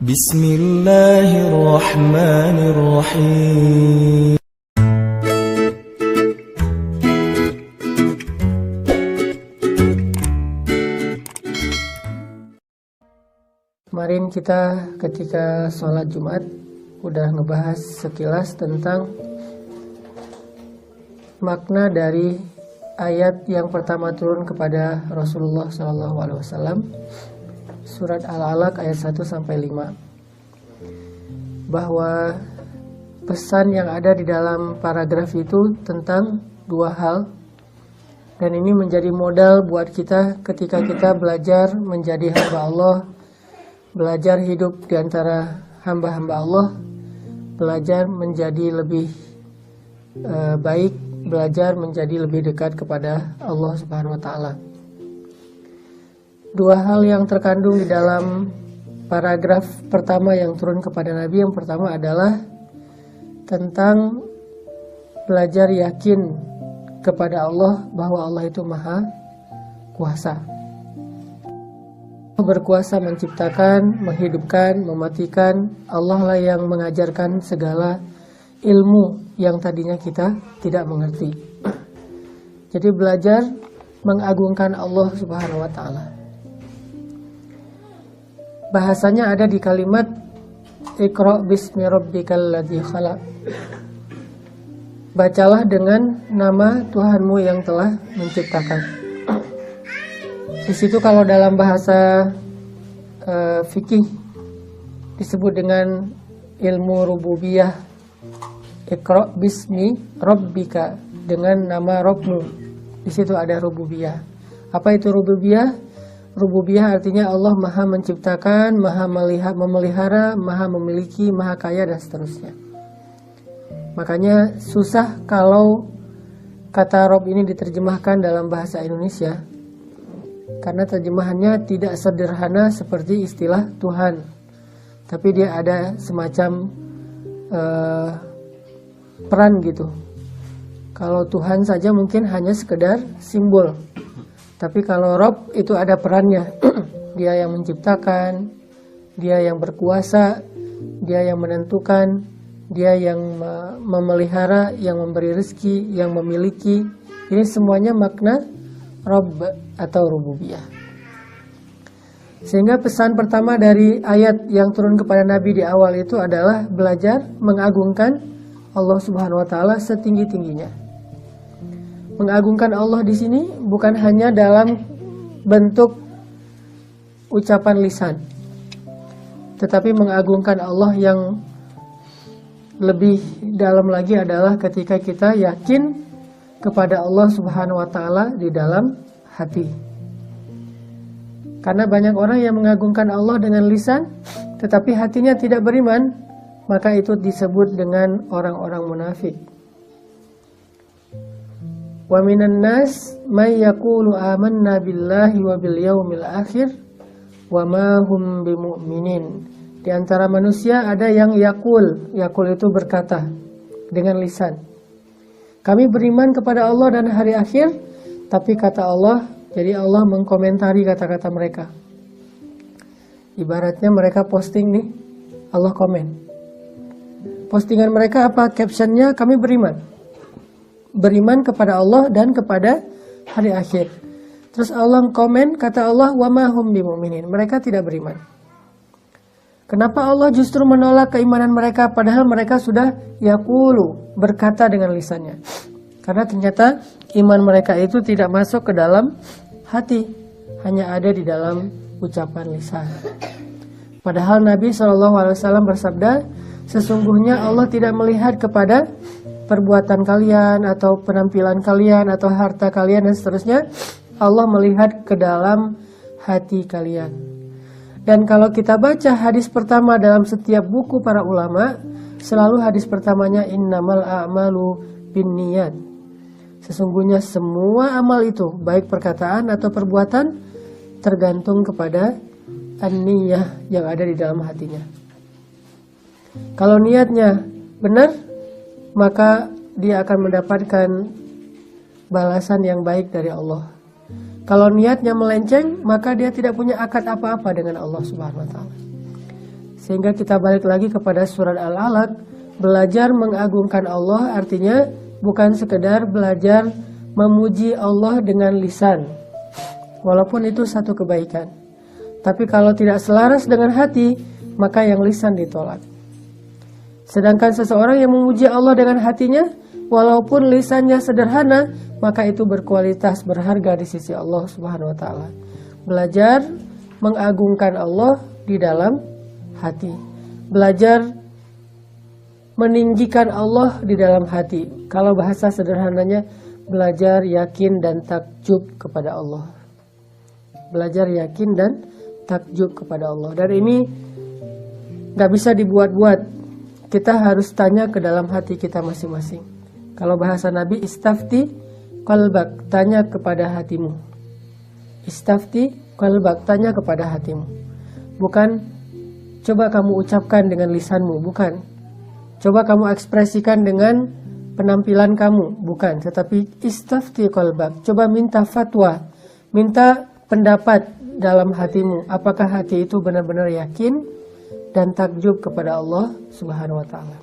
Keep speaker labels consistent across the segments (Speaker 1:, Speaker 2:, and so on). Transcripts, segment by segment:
Speaker 1: Bismillahirrahmanirrahim.
Speaker 2: Kemarin kita ketika sholat Jumat udah ngebahas sekilas tentang makna dari ayat yang pertama turun kepada Rasulullah SAW, surat Al-Alaq ayat 1-5, bahwa pesan yang ada di dalam paragraf itu tentang dua hal, dan ini menjadi modal buat kita ketika kita belajar menjadi hamba Allah, belajar hidup di antara hamba-hamba Allah, belajar menjadi lebih baik, belajar menjadi lebih dekat kepada Allah Subhanahu wa Ta'ala. Dua hal yang terkandung di dalam paragraf pertama yang turun kepada Nabi. Yang pertama adalah tentang belajar yakin kepada Allah bahwa Allah itu maha kuasa, berkuasa menciptakan, menghidupkan, mematikan. Allah lah yang mengajarkan segala ilmu yang tadinya kita tidak mengerti. Jadi belajar mengagungkan Allah Subhanahu wa Ta'ala. Bahasanya ada di kalimat Iqra bismi rabbikal ladzi khalaq. Bacalah dengan nama Tuhanmu yang telah menciptakan. Di situ kalau dalam bahasa fikih disebut dengan ilmu rububiyah. Iqra bismi rabbika, dengan nama Rabbmu. Di situ ada rububiyah. Apa itu rububiyah? Rububiyah artinya Allah maha menciptakan, maha memelihara, maha memiliki, maha kaya, dan seterusnya. Makanya susah kalau kata Rabb ini diterjemahkan dalam bahasa Indonesia, karena terjemahannya tidak sederhana seperti istilah Tuhan, tapi dia ada semacam peran gitu. Kalau Tuhan saja mungkin hanya sekedar simbol, tapi kalau Rabb itu ada perannya. Dia yang menciptakan, dia yang berkuasa, dia yang menentukan, dia yang memelihara, yang memberi rezeki, yang memiliki. Ini semuanya makna Rabb atau rububiyah. Sehingga pesan pertama dari ayat yang turun kepada Nabi di awal itu adalah belajar mengagungkan Allah Subhanahu wa Ta'ala setinggi-tingginya. Mengagungkan Allah di sini bukan hanya dalam bentuk ucapan lisan, tetapi mengagungkan Allah yang lebih dalam lagi adalah ketika kita yakin kepada Allah Subhanahu wa Ta'ala di dalam hati. Karena banyak orang yang mengagungkan Allah dengan lisan tetapi hatinya tidak beriman, maka itu disebut dengan orang-orang munafik. Wa minan nas may yaqulu amanna billahi wa bil yaumil akhir wa ma hum bimu'minin. Di antara manusia ada yang yaqul itu berkata dengan lisan, kami beriman kepada Allah dan hari akhir, tapi kata Allah, jadi Allah mengkomentari kata-kata mereka. Ibaratnya mereka posting nih, Allah komen. Postingan mereka apa? Captionnya, kami beriman kepada Allah dan kepada hari akhir. Terus Allah komen, kata Allah, wa ma hum bimu'minin. Mereka tidak beriman. Kenapa Allah justru menolak keimanan mereka padahal mereka sudah yaqulu, berkata dengan lisannya? Karena ternyata iman mereka itu tidak masuk ke dalam hati, hanya ada di dalam ucapan lisan. Padahal Nabi SAW bersabda, sesungguhnya Allah tidak melihat kepada perbuatan kalian atau penampilan kalian atau harta kalian dan seterusnya. Allah melihat ke dalam hati kalian. Dan kalau kita baca hadis pertama dalam setiap buku para ulama, selalu hadis pertamanya innamal a'malu binniyat. Sesungguhnya semua amal itu, baik perkataan atau perbuatan, tergantung kepada an-niyah yang ada di dalam hatinya. Kalau niatnya benar, maka dia akan mendapatkan balasan yang baik dari Allah. Kalau niatnya melenceng, maka dia tidak punya akad apa-apa dengan Allah Subhanahu wa Ta'ala. Sehingga kita balik lagi kepada surat Al-Alaq, belajar mengagungkan Allah artinya bukan sekedar belajar memuji Allah dengan lisan, walaupun itu satu kebaikan. Tapi kalau tidak selaras dengan hati, maka yang lisan ditolak. Sedangkan seseorang yang memuji Allah dengan hatinya, walaupun lisannya sederhana, maka itu berkualitas, berharga di sisi Allah Subhanahu wa taala. Belajar mengagungkan Allah di dalam hati. Belajar meninggikan Allah di dalam hati. Kalau bahasa sederhananya, belajar yakin dan takjub kepada Allah. Belajar yakin dan takjub kepada Allah. Dan ini gak bisa dibuat-buat. Kita harus tanya ke dalam hati kita masing-masing. Kalau bahasa Nabi, istafti qalbak, tanya kepada hatimu. Istafti qalbak, tanya kepada hatimu. Bukan coba kamu ucapkan dengan lisanmu, bukan. Coba kamu ekspresikan dengan penampilan kamu, bukan. Tetapi istafti qalbak, coba minta fatwa, minta pendapat dalam hatimu. Apakah hati itu benar-benar yakin dan takjub kepada Allah Subhanahu wa taala.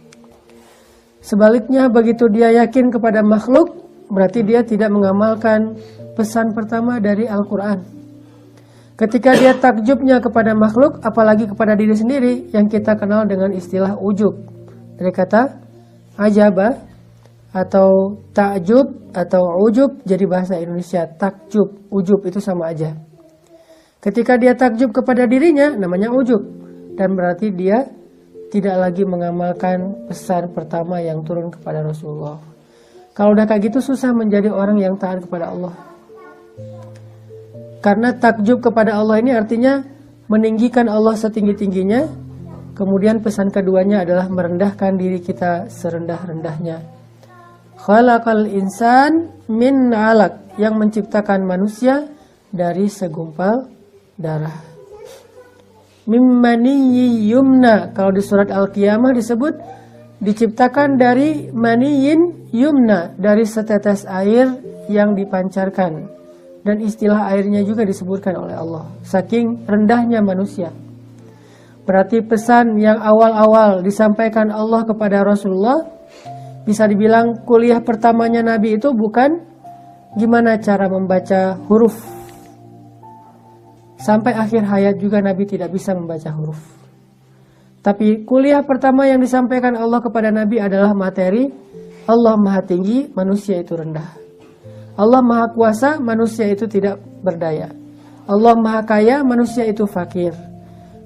Speaker 2: Sebaliknya, begitu dia yakin kepada makhluk, berarti dia tidak mengamalkan pesan pertama dari Al-Quran. Ketika dia takjubnya kepada makhluk, apalagi kepada diri sendiri, yang kita kenal dengan istilah ujub. Dari kata ajabah atau takjub atau ujub, jadi bahasa Indonesia takjub, ujub itu sama aja. Ketika dia takjub kepada dirinya, namanya ujub. Dan berarti dia tidak lagi mengamalkan pesan pertama yang turun kepada Rasulullah. Kalau udah kayak gitu, susah menjadi orang yang taat kepada Allah. Karena takjub kepada Allah ini artinya meninggikan Allah setinggi-tingginya. Kemudian pesan keduanya adalah merendahkan diri kita serendah-rendahnya. Khalaqal insan min 'alaq, yang menciptakan manusia dari segumpal darah. Mimmaniyyi yumna, kalau di surat Al-Qiyamah disebut diciptakan dari maniyin yumna, dari setetes air yang dipancarkan. Dan istilah airnya juga disebutkan oleh Allah, saking rendahnya manusia. Berarti pesan yang awal-awal disampaikan Allah kepada Rasulullah, bisa dibilang kuliah pertamanya Nabi itu bukan gimana cara membaca huruf. Sampai akhir hayat juga Nabi tidak bisa membaca huruf. Tapi kuliah pertama yang disampaikan Allah kepada Nabi adalah materi Allah Maha Tinggi, manusia itu rendah. Allah Maha Kuasa, manusia itu tidak berdaya. Allah Maha Kaya, manusia itu fakir.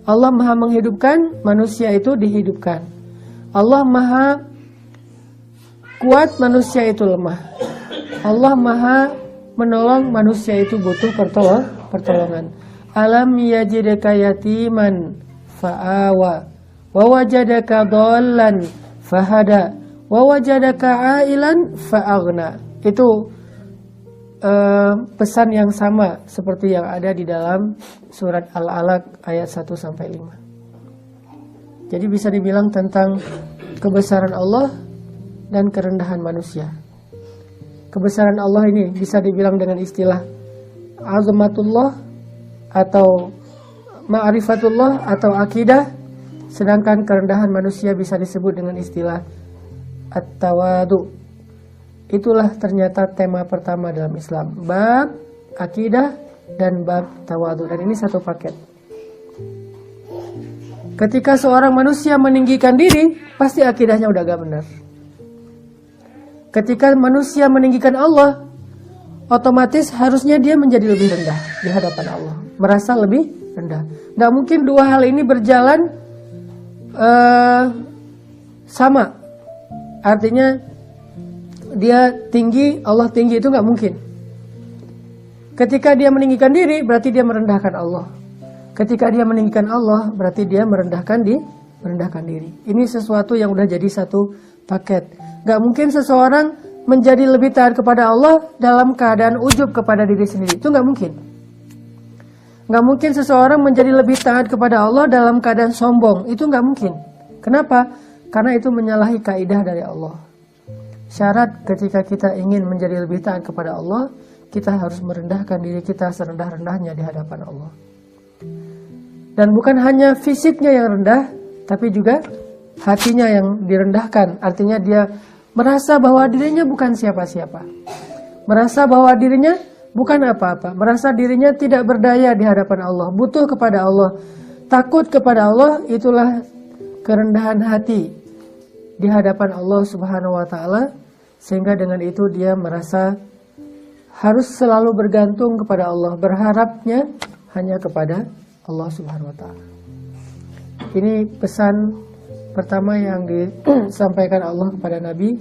Speaker 2: Allah Maha Menghidupkan, manusia itu dihidupkan. Allah Maha Kuat, manusia itu lemah. Allah Maha Menolong, manusia itu butuh pertolongan. Alam yajidaka yatiman fa'awa, wa wajadaka dhallan fahada, wa wajadaka ailan fa'aghna. Itu pesan yang sama seperti yang ada di dalam surat Al-Alaq ayat 1-5. Jadi bisa dibilang tentang kebesaran Allah dan kerendahan manusia. Kebesaran Allah ini bisa dibilang dengan istilah azamatullah atau ma'rifatullah atau akidah, sedangkan kerendahan manusia bisa disebut dengan istilah at-tawadu. Itulah ternyata tema pertama dalam Islam, bab akidah dan bab tawadu, dan ini satu paket. Ketika seorang manusia meninggikan diri, pasti akidahnya udah gak benar. Ketika manusia meninggikan Allah, otomatis harusnya dia menjadi lebih rendah di hadapan Allah, merasa lebih rendah. Gak mungkin dua hal ini berjalan sama. Artinya dia tinggi, Allah tinggi, itu nggak mungkin. Ketika dia meninggikan diri, berarti dia merendahkan Allah. Ketika dia meninggikan Allah, berarti dia merendahkan diri. Ini sesuatu yang udah jadi satu paket. Nggak mungkin seseorang menjadi lebih taat kepada Allah dalam keadaan ujub kepada diri sendiri. Itu nggak mungkin. Nggak mungkin seseorang menjadi lebih taat kepada Allah dalam keadaan sombong. Itu nggak mungkin. Kenapa? Karena itu menyalahi kaidah dari Allah. Syarat ketika kita ingin menjadi lebih taat kepada Allah, kita harus merendahkan diri kita serendah-rendahnya di hadapan Allah. Dan bukan hanya fisiknya yang rendah, tapi juga hatinya yang direndahkan. Artinya dia merasa bahwa dirinya bukan siapa-siapa, merasa bahwa dirinya bukan apa-apa, merasa dirinya tidak berdaya di hadapan Allah, butuh kepada Allah, takut kepada Allah. Itulah kerendahan hati di hadapan Allah Subhanahu wa taala, sehingga dengan itu dia merasa harus selalu bergantung kepada Allah, berharapnya hanya kepada Allah Subhanahu wa taala. Ini pesan pertama yang disampaikan Allah kepada Nabi,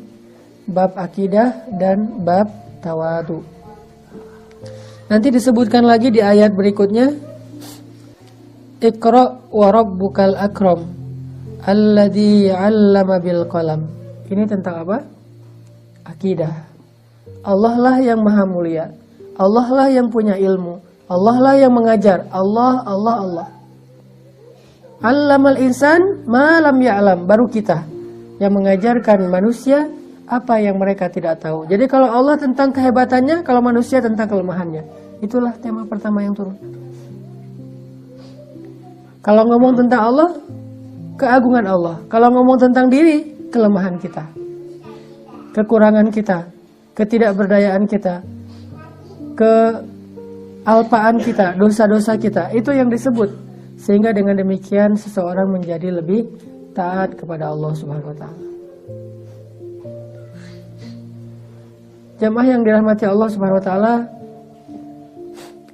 Speaker 2: bab akidah dan bab tawadu. Nanti disebutkan lagi di ayat berikutnya, Iqra wa rabbukal akram alladzi 'allama bil qalam. Ini tentang apa? Akidah. Allah lah yang maha mulia, Allah lah yang punya ilmu, Allah lah yang mengajar. Allah. Allamal insan ma lam ya'lam, baru kita yang mengajarkan manusia apa yang mereka tidak tahu. Jadi kalau Allah tentang kehebatannya, kalau manusia tentang kelemahannya. Itulah tema pertama yang turun. Kalau ngomong tentang Allah, keagungan Allah. Kalau ngomong tentang diri, kelemahan kita, kekurangan kita, ketidakberdayaan kita, kealpaan kita, dosa-dosa kita. Itu yang disebut. Sehingga dengan demikian seseorang menjadi lebih taat kepada Allah Subhanahu wa taala. Jamaah yang dirahmati Allah Subhanahu wa taala,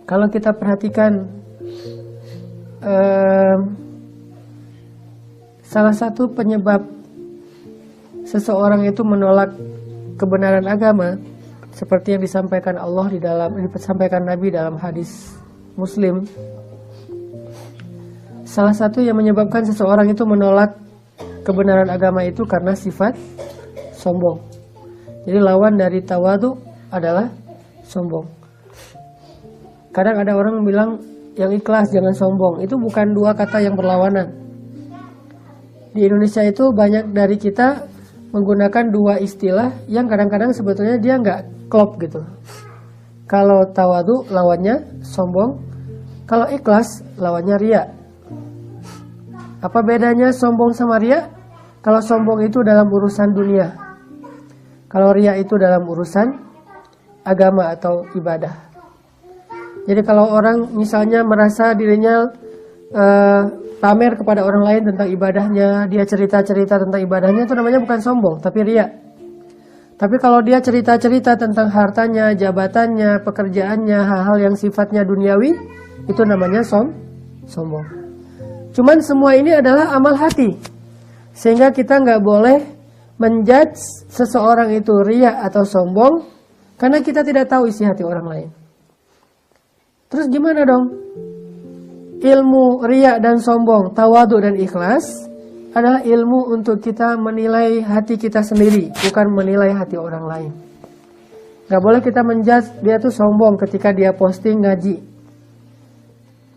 Speaker 2: kalau kita perhatikan salah satu penyebab seseorang itu menolak kebenaran agama, seperti yang disampaikan disampaikan Nabi dalam hadis Muslim. Salah satu yang menyebabkan seseorang itu menolak kebenaran agama itu karena sifat sombong. Jadi lawan dari tawadu adalah sombong. Kadang ada orang bilang yang ikhlas jangan sombong. Itu bukan dua kata yang berlawanan. Di Indonesia itu banyak dari kita menggunakan dua istilah yang kadang-kadang sebetulnya dia nggak klop gitu. Kalau tawadu lawannya sombong, kalau ikhlas lawannya riya. Apa bedanya sombong sama riya? Kalau sombong itu dalam urusan dunia, kalau riya itu dalam urusan agama atau ibadah. Jadi kalau orang misalnya merasa dirinya pamer kepada orang lain tentang ibadahnya, dia cerita-cerita tentang ibadahnya, itu namanya bukan sombong, tapi riya. Tapi kalau dia cerita-cerita tentang hartanya, jabatannya, pekerjaannya, hal-hal yang sifatnya duniawi, itu namanya sombong. Cuman semua ini adalah amal hati, sehingga kita nggak boleh menjudge seseorang itu riya atau sombong karena kita tidak tahu isi hati orang lain. Terus gimana dong? Ilmu riya dan sombong, tawadu dan ikhlas adalah ilmu untuk kita menilai hati kita sendiri, bukan menilai hati orang lain. Nggak boleh kita menjudge dia tuh sombong ketika dia posting ngaji.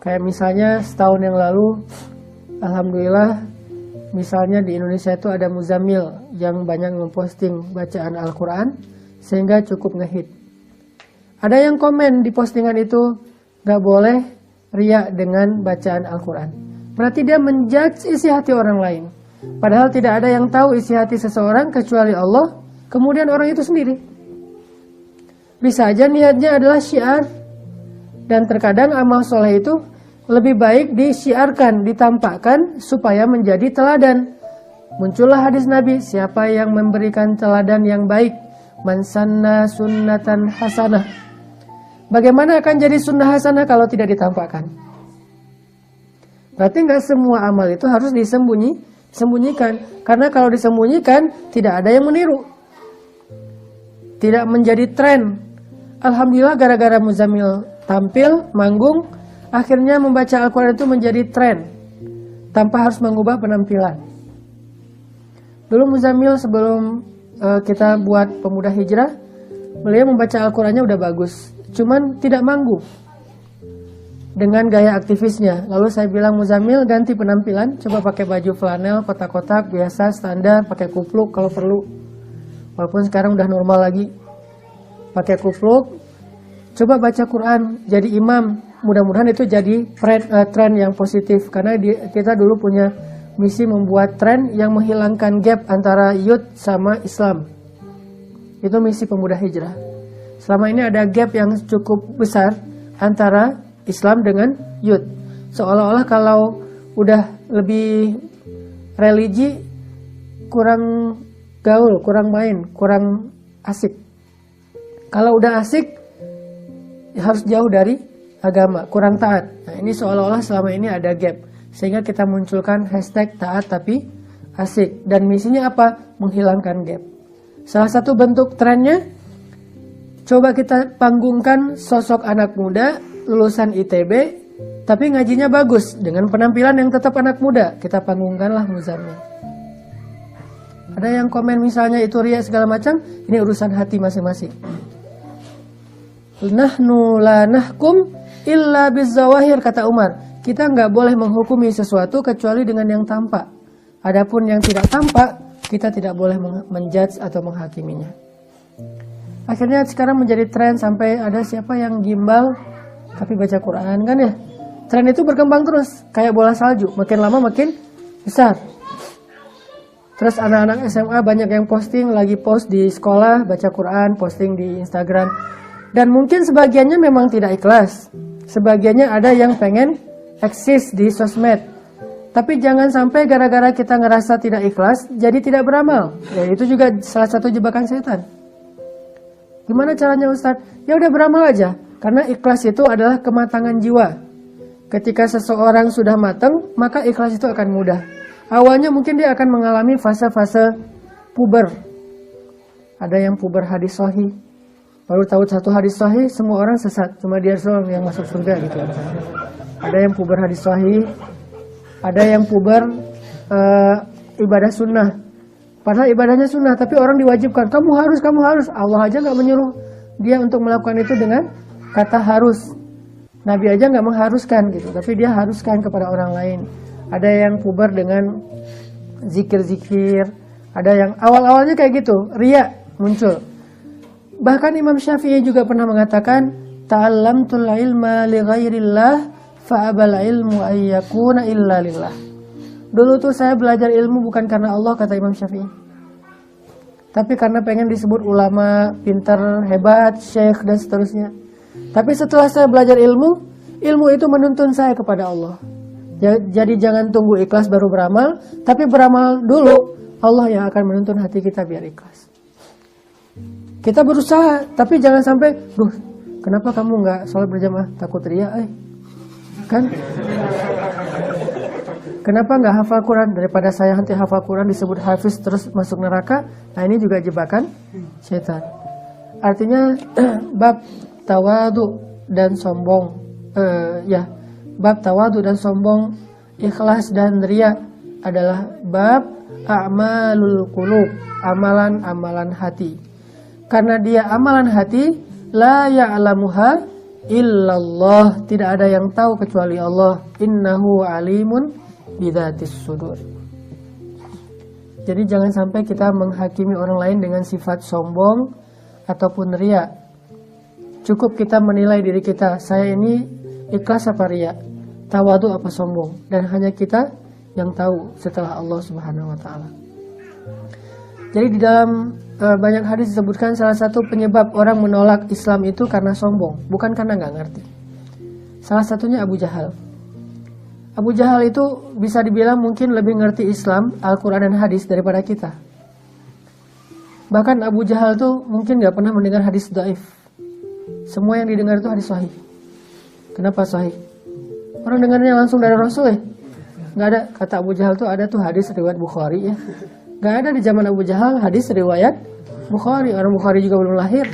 Speaker 2: Kayak misalnya setahun yang lalu, alhamdulillah, misalnya di Indonesia itu ada Muzamil yang banyak memposting bacaan Al-Quran, sehingga cukup ngehit. Ada yang komen di postingan itu, gak boleh riya dengan bacaan Al-Quran. Berarti dia menjudge isi hati orang lain. Padahal tidak ada yang tahu isi hati seseorang kecuali Allah, kemudian orang itu sendiri. Bisa aja niatnya adalah syiar, dan terkadang amal soleh itu lebih baik disiarkan, ditampakkan supaya menjadi teladan. Muncullah hadis Nabi, siapa yang memberikan teladan yang baik, man sanna sunnatan hasanah. Bagaimana akan jadi sunnah hasanah kalau tidak ditampakkan? Berarti nggak semua amal itu harus disembunyikan. Karena kalau disembunyikan, tidak ada yang meniru. Tidak menjadi tren. Alhamdulillah gara-gara Muzamil tampil, manggung, akhirnya membaca Al-Quran itu menjadi tren tanpa harus mengubah penampilan. Dulu Muzamil sebelum kita buat Pemuda Hijrah, beliau membaca Al-Qurannya udah bagus, cuman tidak manggung dengan gaya aktivisnya. Lalu saya bilang, Muzamil ganti penampilan, coba pakai baju flanel kotak-kotak biasa standar, pakai kupluk kalau perlu. Walaupun sekarang udah normal lagi, pakai kupluk, coba baca Quran, jadi imam. Mudah-mudahan itu jadi tren yang positif, karena kita dulu punya misi membuat tren yang menghilangkan gap antara youth sama Islam. Itu misi pemuda hijrah. Selama ini ada gap yang cukup besar antara Islam dengan youth. Seolah-olah kalau udah lebih religi kurang gaul, kurang main, kurang asik. Kalau udah asik harus jauh dari agama, kurang taat. Nah, ini seolah-olah selama ini ada gap. Sehingga kita munculkan hashtag taat tapi asik. Dan misinya apa? Menghilangkan gap. Salah satu bentuk trennya, coba kita panggungkan sosok anak muda lulusan ITB, tapi ngajinya bagus dengan penampilan yang tetap anak muda. Kita panggungkanlah Muzammil. Ada yang komen misalnya itu riya segala macam, ini urusan hati masing-masing. Nahnu la nahkum illa bizzawahir, kata Umar. Kita nggak boleh menghukumi sesuatu kecuali dengan yang tampak. Adapun yang tidak tampak, kita tidak boleh menjudge atau menghakiminya. Akhirnya sekarang menjadi tren sampai ada siapa yang gimbal tapi baca Quran, kan ya. Tren itu berkembang terus kayak bola salju, makin lama makin besar. Terus anak-anak SMA banyak yang posting, lagi post di sekolah baca Quran, posting di Instagram. Dan mungkin sebagiannya memang tidak ikhlas, sebagiannya ada yang pengen eksis di sosmed. Tapi jangan sampai gara-gara kita ngerasa tidak ikhlas jadi tidak beramal. Ya, itu juga salah satu jebakan setan. Gimana caranya Ustaz? Ya udah beramal aja. Karena ikhlas itu adalah kematangan jiwa. Ketika seseorang sudah matang, maka ikhlas itu akan mudah. Awalnya mungkin dia akan mengalami fase-fase puber. Ada yang puber hadis sahih. Baru tahu satu hadis sahih, semua orang sesat. Cuma dia doang yang masuk surga gitu. Ada yang puber hadis sahih. Ada yang puber ibadah sunnah. Padahal ibadahnya sunnah, tapi orang diwajibkan. Kamu harus. Allah aja nggak menyuruh dia untuk melakukan itu dengan kata harus. Nabi aja nggak mengharuskan gitu, tapi dia haruskan kepada orang lain. Ada yang puber dengan zikir-zikir. Ada yang awal-awalnya kayak gitu, riya muncul. Bahkan Imam Syafi'i juga pernah mengatakan, ta'allamtul ilma li ghairillah fa'abal ilmu ayyakuna illa lillah. Dulu tuh saya belajar ilmu bukan karena Allah, kata Imam Syafi'i, tapi karena pengen disebut ulama, pintar, hebat, syekh dan seterusnya. Tapi setelah saya belajar ilmu itu menuntun saya kepada Allah. Jadi jangan tunggu ikhlas baru beramal, tapi beramal dulu, Allah yang akan menuntun hati kita biar ikhlas. Kita berusaha, tapi jangan sampai, kenapa kamu nggak sholat berjamaah? Takut riya, kan? Kenapa nggak hafal Quran? Daripada saya nanti hafal Quran disebut hafiz terus masuk neraka. Nah, ini juga jebakan setan. Artinya bab tawadu dan sombong, bab tawadu dan sombong, ikhlas dan riya adalah bab a'malul qulub, amalan-amalan hati. Karena dia amalan hati, la ya'lamuha illallah, tidak ada yang tahu kecuali Allah. Innahu alimun bidzatis sudur. Jadi jangan sampai kita menghakimi orang lain dengan sifat sombong ataupun riya. Cukup kita menilai diri kita, saya ini ikhlas apa riya, tawadu apa sombong, dan hanya kita yang tahu setelah Allah Subhanahu wa taala. Jadi di dalam banyak hadis disebutkan salah satu penyebab orang menolak Islam itu karena sombong, bukan karena nggak ngerti. Salah satunya Abu Jahal. Abu Jahal itu bisa dibilang mungkin lebih ngerti Islam, Al-Quran dan hadis daripada kita. Bahkan Abu Jahal tuh mungkin nggak pernah mendengar hadis dhaif. Semua yang didengar itu hadis sahih. Kenapa sahih? Orang dengarnya langsung dari Rasul ya. Nggak ada, kata Abu Jahal tuh ada tuh hadis riwayat Bukhari ya. Nggak ada di zaman Abu Jahal hadis riwayat Bukhari. Orang Bukhari juga belum lahir.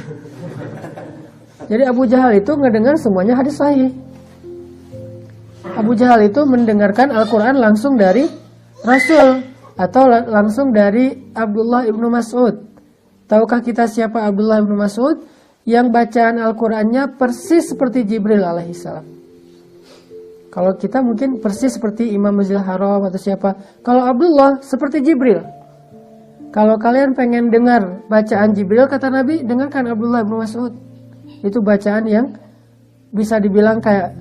Speaker 2: Jadi Abu Jahal itu ngedengar semuanya hadis sahih. Abu Jahal itu mendengarkan Al-Quran langsung dari Rasul atau langsung dari Abdullah ibnu Mas'ud. Tahukah kita siapa Abdullah ibnu Mas'ud? Yang bacaan Al-Qurannya persis seperti Jibril alaihissalam. Kalau kita mungkin persis seperti Imam Masjidil Haram atau siapa. Kalau Abdullah seperti Jibril. Kalau kalian pengen dengar bacaan Jibril, kata Nabi, dengarkan Abdullah ibnu Mas'ud. Itu bacaan yang bisa dibilang kayak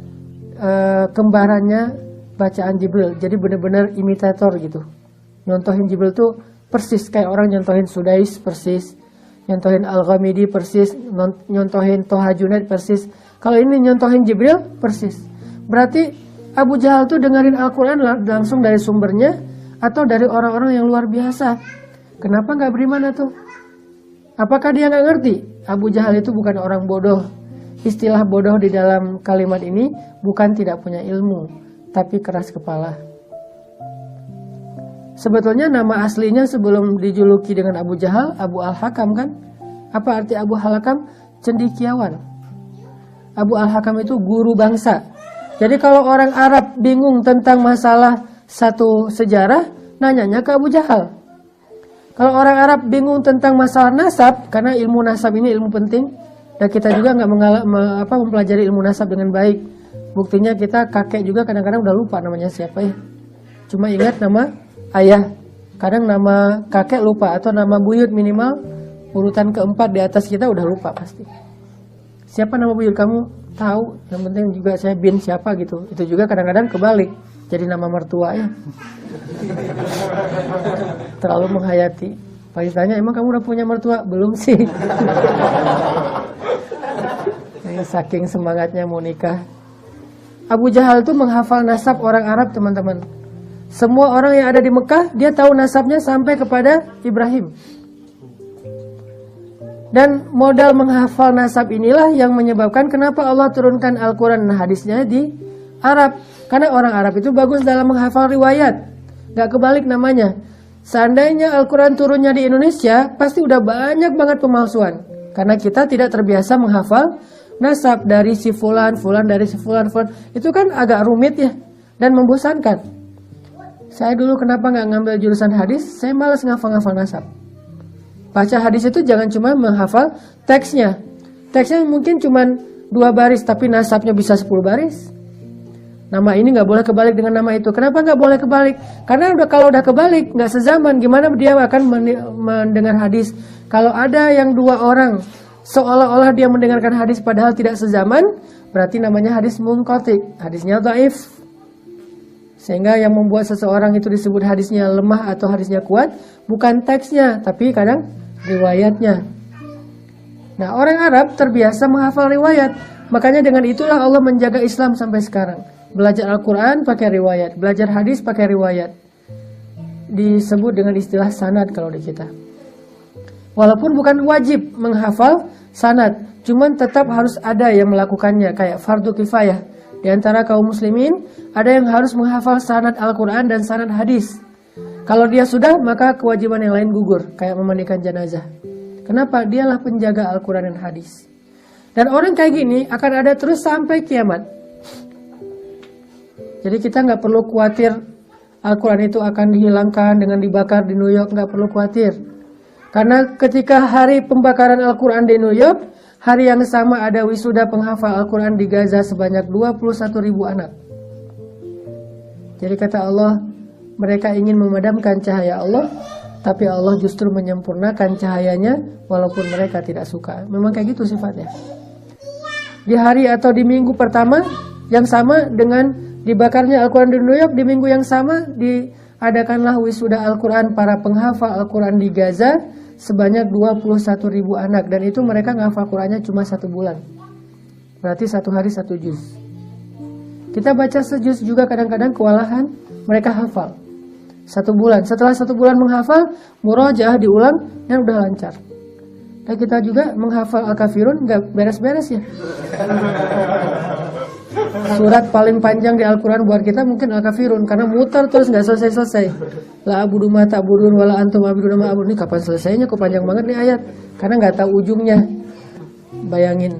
Speaker 2: kembarannya bacaan Jibril. Jadi benar-benar imitator gitu. Nyontohin Jibril tuh persis kayak orang nyontohin Sudais persis, nyontohin Al-Ghamidi persis, nyontohin Toha Junaid persis. Kalau ini nyontohin Jibril persis. Berarti Abu Jahal tuh dengerin Al-Quran langsung dari sumbernya atau dari orang-orang yang luar biasa. Kenapa nggak beriman tuh? Apakah dia nggak ngerti? Abu Jahal itu bukan orang bodoh. Istilah bodoh di dalam kalimat ini bukan tidak punya ilmu, tapi keras kepala. Sebetulnya nama aslinya sebelum dijuluki dengan Abu Jahal, Abu Al-Hakam kan? Apa arti Abu Al-Hakam? Cendekiawan. Abu Al-Hakam itu guru bangsa. Jadi kalau orang Arab bingung tentang masalah satu sejarah, nanyanya ke Abu Jahal. Kalau orang Arab bingung tentang masalah nasab, karena ilmu nasab ini ilmu penting, dan kita juga nggak mempelajari ilmu nasab dengan baik. Buktinya kita kakek juga kadang-kadang udah lupa namanya siapa ya. Cuma ingat nama ayah. Kadang nama kakek lupa, atau nama buyut minimal urutan keempat di atas kita udah lupa pasti. Siapa nama buyut kamu? Tahu. Yang penting juga saya bin siapa gitu. Itu juga kadang-kadang kebalik. Jadi nama mertua ya. Terlalu menghayati. Pak ditanya, emang kamu udah punya mertua? Belum sih. Saking semangatnya mau nikah. Abu Jahal itu menghafal nasab orang Arab, teman-teman. Semua orang yang ada di Mekah, dia tahu nasabnya sampai kepada Ibrahim. Dan modal menghafal nasab inilah yang menyebabkan kenapa Allah turunkan Al-Quran dan hadisnya di Arab. Karena orang Arab itu bagus dalam menghafal riwayat. Gak kebalik namanya. Seandainya Al-Quran turunnya di Indonesia, pasti udah banyak banget pemalsuan. Karena kita tidak terbiasa menghafal nasab dari si fulan, dari si fulan. Itu kan agak rumit ya, dan membosankan. Saya dulu kenapa gak ngambil jurusan hadis? Saya malas ngafal-ngafal nasab. Baca hadis itu jangan cuma menghafal teksnya. Teksnya mungkin cuma 2 baris, tapi nasabnya bisa 10 baris. Nama ini nggak boleh kebalik dengan nama itu. Kenapa nggak boleh kebalik? Karena kalau udah kebalik, nggak sezaman. Gimana dia akan mendengar hadis? Kalau ada yang 2 orang seolah-olah dia mendengarkan hadis padahal tidak sezaman, berarti namanya hadis munqati, hadisnya dhaif. Sehingga yang membuat seseorang itu disebut hadisnya lemah atau hadisnya kuat bukan teksnya, tapi kadang riwayatnya. Nah, orang Arab terbiasa menghafal riwayat. Makanya dengan itulah Allah menjaga Islam sampai sekarang. Belajar Al-Quran pakai riwayat, belajar hadis pakai riwayat. Disebut dengan istilah sanad kalau di kita. Walaupun bukan wajib menghafal sanad, cuman tetap harus ada yang melakukannya, kayak fardu kifayah. Di antara kaum muslimin, ada yang harus menghafal sanad Al-Quran dan sanad hadis. Kalau dia sudah, maka kewajiban yang lain gugur, kayak memandikan jenazah. Kenapa? Dialah penjaga Al-Quran dan hadis. Dan orang kayak gini akan ada terus sampai kiamat. Jadi kita nggak perlu khawatir Al-Quran itu akan dihilangkan dengan dibakar di New York, nggak perlu khawatir. Karena ketika hari pembakaran Al-Quran di New York, hari yang sama ada wisuda penghafal Al-Quran di Gaza sebanyak 21.000 anak. Jadi kata Allah, mereka ingin memadamkan cahaya Allah, tapi Allah justru menyempurnakan cahayanya walaupun mereka tidak suka. Memang kayak gitu sifatnya. Di hari atau di minggu pertama yang sama dengan dibakarnya Al-Quran di New York, di minggu yang sama diadakanlah wisuda Al-Quran para penghafal Al-Quran di Gaza sebanyak 21.000 anak. Dan itu mereka ngafal Qurannya cuma 1 bulan. Berarti 1 hari 1 juz. Kita baca sejuz juga kadang-kadang kewalahan, mereka hafal 1 bulan. Setelah 1 bulan menghafal, murajaah diulang dan udah lancar. Dan kita juga menghafal Al-Kafirun nggak beres-beres ya. Surat paling panjang di Al-Quran buat kita mungkin Al-Kafirun, karena muter terus nggak selesai-selesai. La abudu ma ta'budun wala antum abiduna ma abudun. Ini kapan selesainya? Kok panjang banget nih ayat? Karena nggak tahu ujungnya. Bayangin.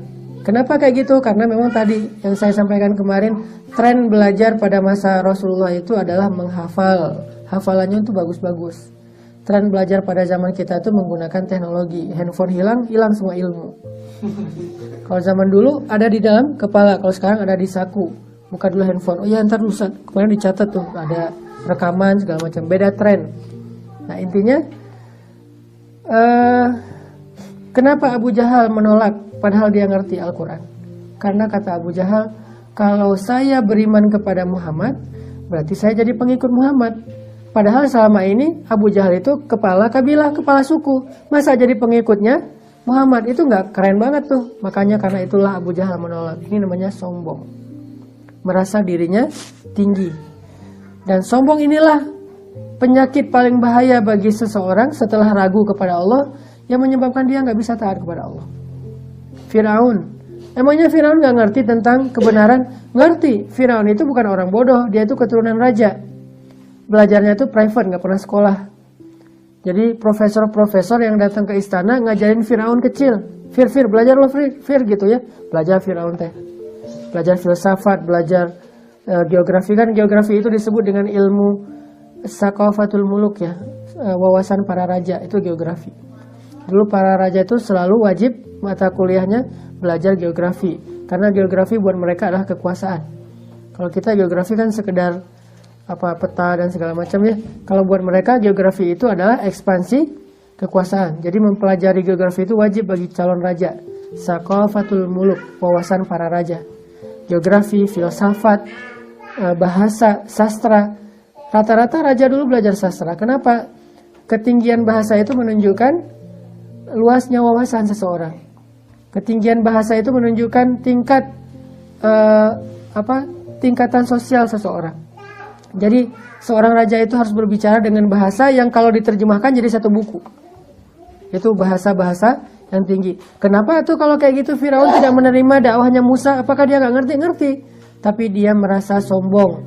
Speaker 2: Kenapa kayak gitu? Karena memang tadi yang saya sampaikan kemarin, tren belajar pada masa Rasulullah itu adalah menghafal. Hafalannya itu bagus-bagus. Tren belajar pada zaman kita itu menggunakan teknologi. Handphone hilang semua ilmu. Kalau zaman dulu ada di dalam kepala, kalau sekarang ada di saku. Buka dulu handphone. Oh ya, ntar dulu kemarin dicatat tuh, ada rekaman segala macam. Beda tren. Nah intinya, kenapa Abu Jahal menolak padahal dia ngerti Al-Quran? Karena kata Abu Jahal, kalau saya beriman kepada Muhammad, berarti saya jadi pengikut Muhammad. Padahal selama ini Abu Jahal itu kepala kabilah, kepala suku. Masa jadi pengikutnya Muhammad? Itu nggak keren banget tuh. Makanya karena itulah Abu Jahal menolak. Ini namanya sombong. Merasa dirinya tinggi. Dan sombong inilah penyakit paling bahaya bagi seseorang setelah ragu kepada Allah, yang menyebabkan dia nggak bisa taat kepada Allah. Firaun. Emangnya Firaun nggak ngerti tentang kebenaran? Ngerti. Firaun itu bukan orang bodoh. Dia itu keturunan raja. Belajarnya itu private, nggak pernah sekolah. Jadi profesor-profesor yang datang ke istana ngajarin Firaun kecil. Fir, belajar lo Fir gitu ya. Belajar Firaun teh. Belajar filsafat, belajar geografi. Kan geografi itu disebut dengan ilmu Saqafatul Muluk ya. Wawasan para raja, itu geografi. Dulu para raja itu selalu wajib mata kuliahnya belajar geografi. Karena geografi buat mereka adalah kekuasaan. Kalau kita geografi kan sekedar peta dan segala macam ya. Kalau buat mereka geografi itu adalah ekspansi kekuasaan. Jadi mempelajari geografi itu wajib bagi calon raja. Saqafatul Muluk, wawasan para raja. Geografi, filsafat, bahasa, sastra. Rata-rata raja dulu belajar sastra. Kenapa? Ketinggian bahasa itu menunjukkan luasnya wawasan seseorang. Ketinggian bahasa itu menunjukkan tingkatan sosial seseorang. Jadi seorang raja itu harus berbicara dengan bahasa yang kalau diterjemahkan jadi satu buku. Itu bahasa-bahasa yang tinggi. Kenapa tuh kalau kayak gitu Firaun tidak menerima dakwahnya Musa? Apakah dia nggak ngerti? Ngerti. Tapi dia merasa sombong,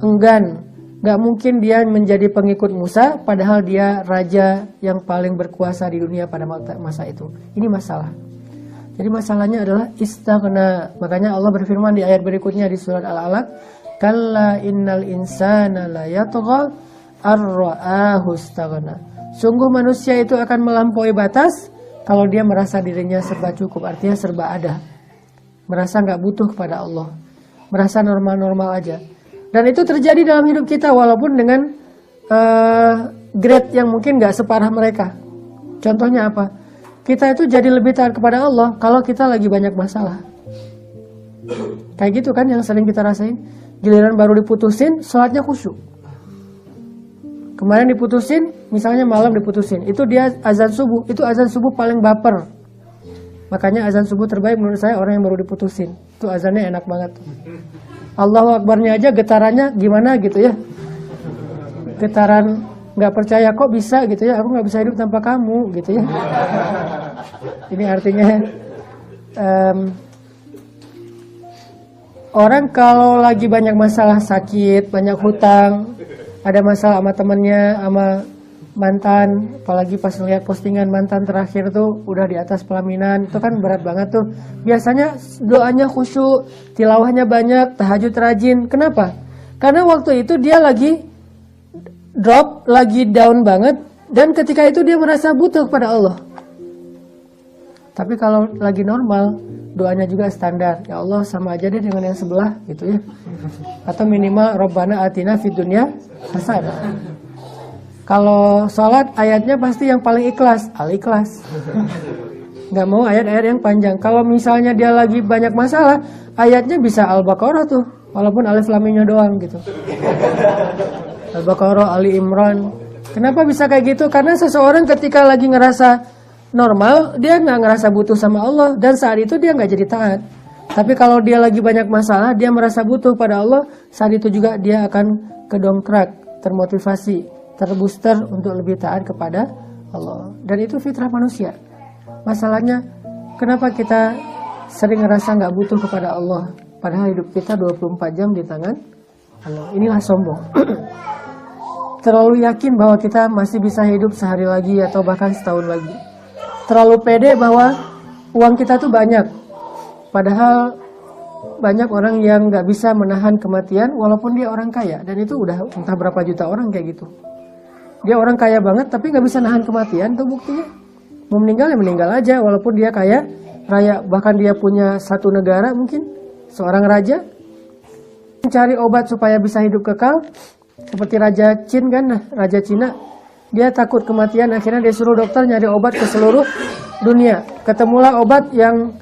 Speaker 2: enggan. Nggak mungkin dia menjadi pengikut Musa padahal dia raja yang paling berkuasa di dunia pada masa itu. Ini masalah. Jadi masalahnya adalah istaghna. Makanya Allah berfirman di ayat berikutnya di surat Al-Alaq, kalla innal insana la yatgha ar-ra'ahu istaghna. Sungguh manusia itu akan melampaui batas kalau dia merasa dirinya serba cukup, artinya serba ada. Merasa nggak butuh kepada Allah. Merasa normal-normal aja. Dan itu terjadi dalam hidup kita walaupun dengan grade yang mungkin nggak separah mereka. Contohnya apa? Kita itu jadi lebih taat kepada Allah kalau kita lagi banyak masalah. Kayak gitu kan yang sering kita rasain. Giliran baru diputusin, sholatnya khusyuk. Kemarin diputusin, misalnya malam diputusin. Itu dia azan subuh. Itu azan subuh paling baper. Makanya azan subuh terbaik menurut saya orang yang baru diputusin. Itu azannya enak banget. Allahu Akbarnya aja getarannya gimana gitu ya. Getaran nggak percaya kok bisa gitu ya. Aku nggak bisa hidup tanpa kamu gitu ya. Ini artinya orang kalau lagi banyak masalah, sakit, banyak hutang, ada masalah sama temennya, sama mantan, apalagi pas lihat postingan mantan terakhir tuh udah di atas pelaminan, itu kan berat banget tuh. Biasanya doanya khusyuk, tilawahnya banyak, tahajud rajin. Kenapa? Karena waktu itu dia lagi drop, lagi down banget, dan ketika itu dia merasa butuh kepada Allah. Tapi kalau lagi normal, doanya juga standar. Ya Allah sama aja deh dengan yang sebelah gitu ya. Atau minimal Rabbana atina fid dunya hasanah. Kalau sholat ayatnya pasti yang paling ikhlas, Al-Ikhlas. Nggak mau ayat-ayat yang panjang. Kalau misalnya dia lagi banyak masalah, ayatnya bisa Al-Baqarah tuh, walaupun alif lam mimnya doang gitu. Al-Baqarah, Ali Imran. Kenapa bisa kayak gitu? Karena seseorang ketika lagi ngerasa normal, dia nggak ngerasa butuh sama Allah, dan saat itu dia nggak jadi taat. Tapi kalau dia lagi banyak masalah, dia merasa butuh pada Allah, saat itu juga dia akan kedongkrak, termotivasi, terbooster untuk lebih taat kepada Allah. Dan itu fitrah manusia. Masalahnya, kenapa kita sering ngerasa nggak butuh kepada Allah, padahal hidup kita 24 jam di tangan Allah. Inilah sombong. Terlalu yakin bahwa kita masih bisa hidup sehari lagi atau bahkan setahun lagi. Terlalu pede bahwa uang kita tuh banyak. Padahal banyak orang yang nggak bisa menahan kematian walaupun dia orang kaya. Dan itu udah entah berapa juta orang kayak gitu. Dia orang kaya banget tapi nggak bisa nahan kematian, tuh buktinya. Mau meninggal ya meninggal aja walaupun dia kaya raya. Bahkan dia punya satu negara mungkin, seorang raja. Mencari obat supaya bisa hidup kekal. Seperti Raja Qin kan, Raja Cina. Dia takut kematian, akhirnya dia suruh dokter nyari obat ke seluruh dunia. Ketemulah obat yang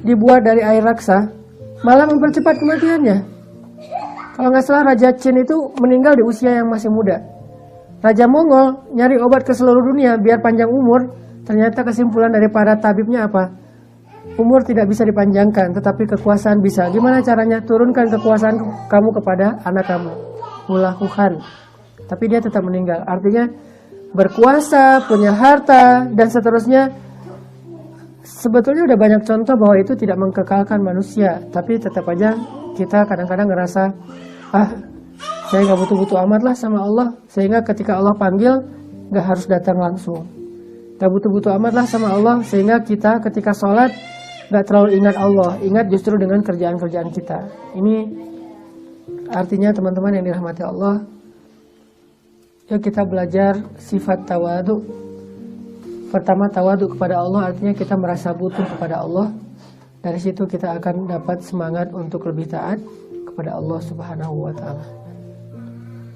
Speaker 2: dibuat dari air raksa, malah mempercepat kematiannya. Kalau nggak salah Raja Qin itu meninggal di usia yang masih muda. Raja Mongol nyari obat ke seluruh dunia biar panjang umur. Ternyata kesimpulan dari para tabibnya apa? Umur tidak bisa dipanjangkan, tetapi kekuasaan bisa. Gimana caranya? Turunkan kekuasaan kamu kepada anak kamu. Mulakukan. Tapi dia tetap meninggal. Artinya berkuasa, punya harta, dan seterusnya. Sebetulnya udah banyak contoh bahwa itu tidak mengkekalkan manusia. Tapi tetap aja kita kadang-kadang ngerasa, saya nggak butuh-butuh amat lah sama Allah. Sehingga ketika Allah panggil, nggak harus datang langsung. Nggak butuh-butuh amat lah sama Allah. Sehingga kita ketika sholat, nggak terlalu ingat Allah. Ingat justru dengan kerjaan-kerjaan kita. Ini artinya teman-teman yang dirahmati Allah, ya kita belajar sifat tawadu. Pertama, tawadu kepada Allah artinya kita merasa butuh kepada Allah. Dari situ kita akan dapat semangat untuk lebih taat kepada Allah Subhanahu wa Ta'ala.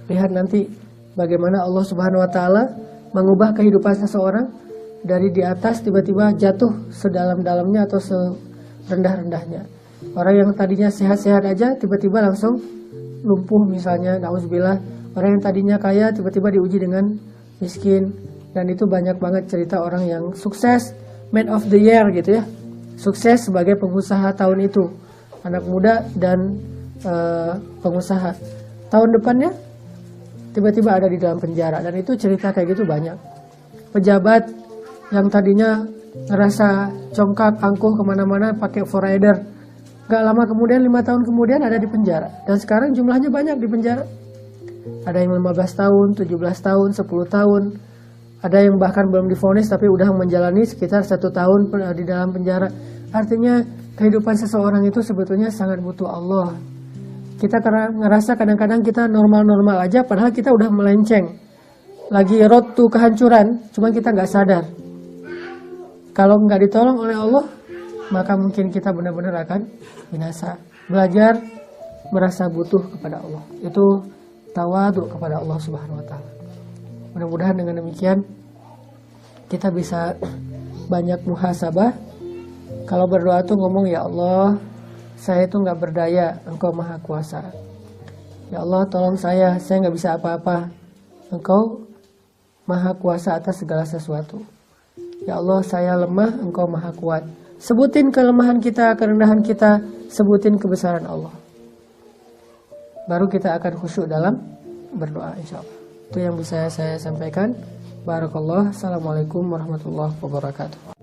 Speaker 2: Lihat nanti bagaimana Allah Subhanahu wa Ta'ala mengubah kehidupan seseorang dari di atas tiba-tiba jatuh sedalam-dalamnya atau serendah-rendahnya. Orang yang tadinya sehat-sehat aja tiba-tiba langsung lumpuh misalnya, na'udzubillah. Orang yang tadinya kaya tiba-tiba diuji dengan miskin. Dan itu banyak banget cerita orang yang sukses, man of the year gitu ya. Sukses sebagai pengusaha tahun itu, anak muda dan pengusaha. Tahun depannya tiba-tiba ada di dalam penjara. Dan itu cerita kayak gitu banyak. Pejabat yang tadinya ngerasa congkak, angkuh kemana-mana pakai forrider, gak lama kemudian 5 tahun kemudian ada di penjara. Dan sekarang jumlahnya banyak di penjara. Ada yang 15 tahun, 17 tahun, 10 tahun. Ada yang bahkan belum divonis tapi udah menjalani sekitar 1 tahun di dalam penjara. Artinya kehidupan seseorang itu sebetulnya sangat butuh Allah. Kita karena ngerasa kadang-kadang kita normal-normal aja padahal kita udah melenceng. Lagi road to kehancuran, cuma kita nggak sadar. Kalau nggak ditolong oleh Allah, maka mungkin kita benar-benar akan binasa. Belajar merasa butuh kepada Allah. Itu tawadu kepada Allah Subhanahu wa Ta'ala. Mudah-mudahan dengan demikian kita bisa banyak muhasabah. Kalau berdoa tuh ngomong, ya Allah, saya itu nggak berdaya, Engkau Maha Kuasa. Ya Allah, tolong saya nggak bisa apa-apa. Engkau Maha Kuasa atas segala sesuatu. Ya Allah, saya lemah, Engkau Maha Kuat. Sebutin kelemahan kita, kerendahan kita, sebutin kebesaran Allah. Baru kita akan khusyuk dalam berdoa, insya Allah. Itu yang bisa saya sampaikan. Barakallah. Assalamualaikum warahmatullahi wabarakatuh.